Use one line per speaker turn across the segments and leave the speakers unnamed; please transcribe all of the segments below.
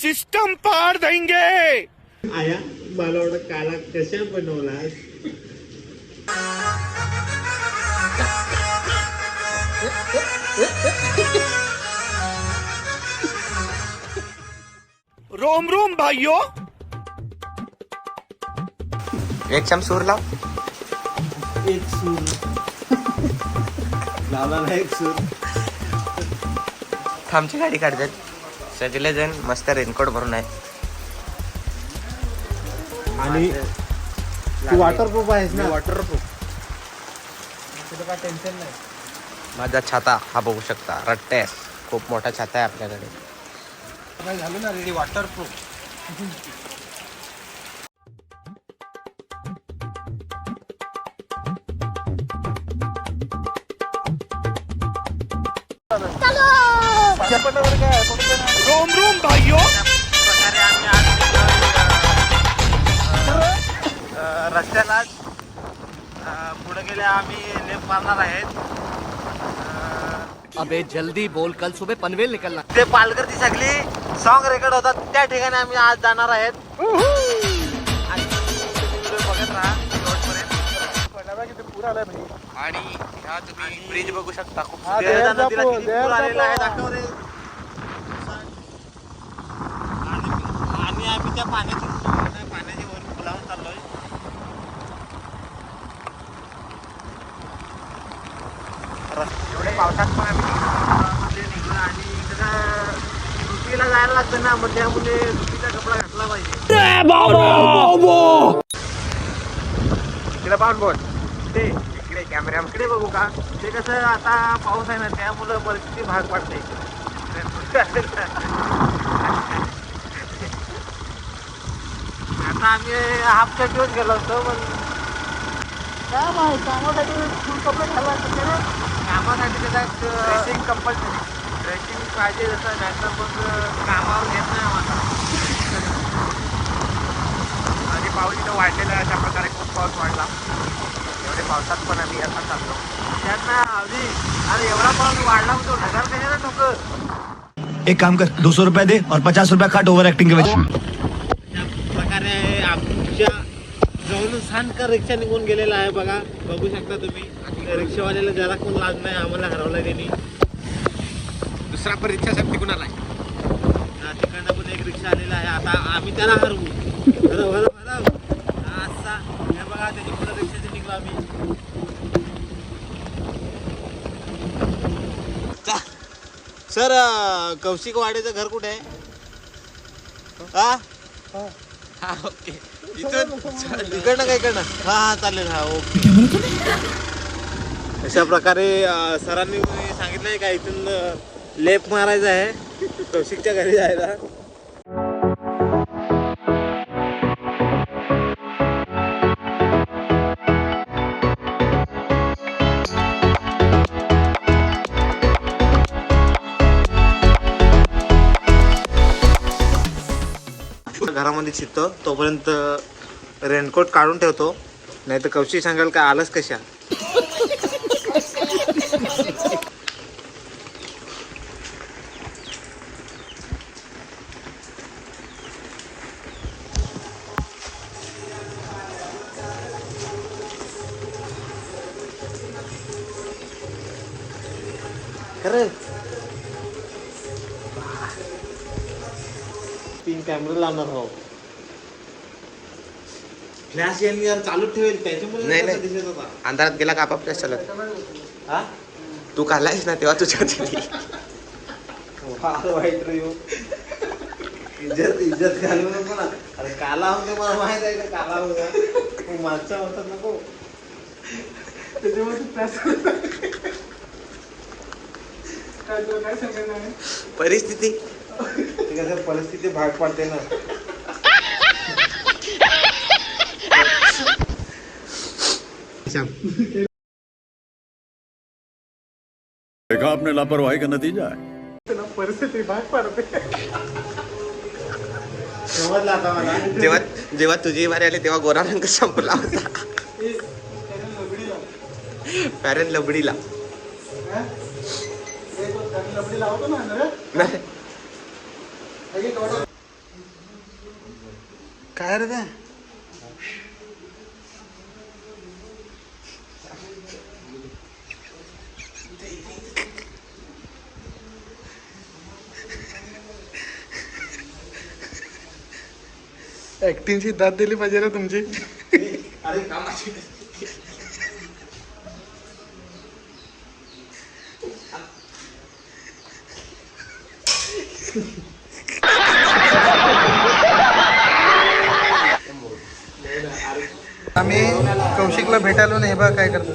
System पार देंगे।
आया मला एवढा काला कशा बनवलास?
रोम रोम भाइयों।
एक शमसूर लाव.
एक सूर लावला ना एक सूर.
आमची गाडी काढतात सगळे जण मस्त रेनकोट भरून आहे.
आणि तू वॉटरप्रूफ आहेस ना?
वॉटरप्रूफ.
तुला काय टेन्शन नाही.
माझा छाता हा बघू शकता. रट्ट्यास खूप मोठा छाता आहे आपल्याकडे.
काय झालं ना रेडी वॉटरप्रूफ.
रोम रोम भाइयों।
रस्त्यालाच पुढे गेले आम्ही लेफ्ट मारणार आहेत.
अबे जल्दी बोल, कल सुबह पनवेल निकलना.
ते पालघरची सगळी सॉन्ग रेकॉर्ड होतात त्या ठिकाणी आम्ही आज जाणार आहेत. आणि व्हिडिओ बघत राहा शेवटपर्यंत.
आणि ह्या तुम्ही ब्रिज बघू शकता. खूप
देवदा नदीला किती पूर आलेला आहे दाखव रे. आणि आम्ही त्या पाण्याच्या वर पुलावर चाललोय. एवढे पावसात पण आम्ही निघलो आणि सुट्टीला जायला लागतं ना, मग त्यामुळे सुट्टीचा कपडा घातला पाहिजे. तिला पाहून बोल ते इकडे कॅमेऱ्याकडे बघू का. ते कसं आता पाऊस आहे ना त्यामुळं परिस्थिती भाग पडते. आता आम्ही हाफ शर्टवर गेलो होतो पण काय माहिती कामासाठी फुल कपडे घालायचे ना. कामासाठी त्याचा ड्रेसिंग कंपल्सरी ड्रेसिंग पाहिजे. जसं नाहीतर मग कामावर घेत नाही आम्हाला. आणि पाऊस इथं वाढलेला आहे. अशा प्रकारे खूप पाऊस वाढला. एवढे पावसात पण आम्ही आता चाललो. त्यांना अगदी अरे एवढा पाऊस वाढला म्हणजे ढगाल त्याच्या ना लोक.
एक काम कर 200 रुपए दे और 50 रुपया काट ओवर एक्टिंग के वजह.
अशा प्रकारे आमच्या जवळून सांडकर रिक्षा निघून गेलेला आहे. बघू शकता तुम्ही. रिक्षावाल्याला जरा कोण लाज नाही. आम्हाला हरवला त्यांनी.
दुसरा पण रिक्षा साहेब तिकडून आलाय.
तिकडनं पण एक रिक्षा आलेला आहे. आता आम्ही त्याला हरवू. हरव असा हे बघा त्याची पुढे रिक्षाचे निघलो आम्ही. सर कौशिक वाडेचं घर कुठे आहे?
हा ओके.
इकडनं काय इकडनं? हा चालेल. हा ओके. अशा प्रकारे सरांनी सांगितलंय का इथून लेफ्ट मारायचं आहे कौशिकच्या घरी जायला. घरामध्ये शिकतो तोपर्यंत रेनकोट काढून ठेवतो. नाही तर कौशिक सांगाल का आलंच कशा. खरं 3 कॅमेरा लावणार हो. फ्लॅश यार चालू ठेवेल त्याच्यामुळे
नाही, नाही.
दिसत होता.
अंधारात गेला का आपापल्या चलत.
हा
तू काढलायस ना तेव्हा तुझ्या दिली.
फार वाईट रे. इज्जत घालू नको ना. अरे काला होते मला माहित आहे का काला होता. मागचा होता नको त्याच्यामध्ये काय सांगायचं
परिस्थिती
कसं परिस्थिती भाग पडते ना.
देखा आपने लापरवाही का नतीजा है.
परिस्थिती भाग पडते. समजला आता मला.
जेव्हा तुझी बारी आली तेव्हा गोरा रंग संपला होता. पॅरेंट लबडीला
लबडी लावतो ना
नाही.
काय रे ते ऍक्टिंगची दाद दिली पाहिजे रे तुमची. आम्ही कौशिकला भेटायलो नाही बा काय करतो.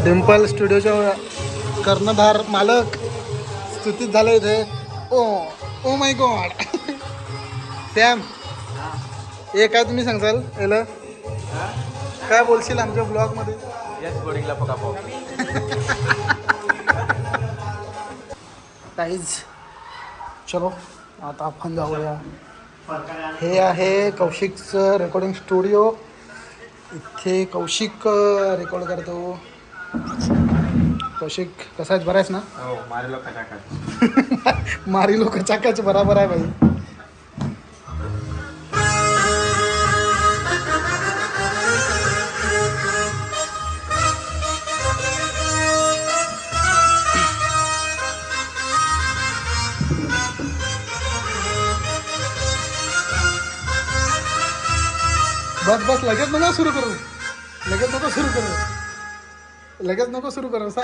डिम्पल स्टुडिओच्या कर्णधार मालक स्तुतीत झालं इथे. Oh my God. सॅम हे काय तुम्ही सांगसाल याला काय बोलशील आमच्या ब्लॉग मध्ये. गाईज चलो आता आपण जाऊया. हे आहे कौशिकचं रेकॉर्डिंग स्टुडिओ. इथे कौशिक रेकॉर्ड करतो. कौशिक कसा आहेस बरा आहेस ना. मारी लोक चाकाच बराबर आहे भाई. बस बस लगेच नको सुरू करू. लगेच नको सुरू करू. लगेच नको सुरू करू असा.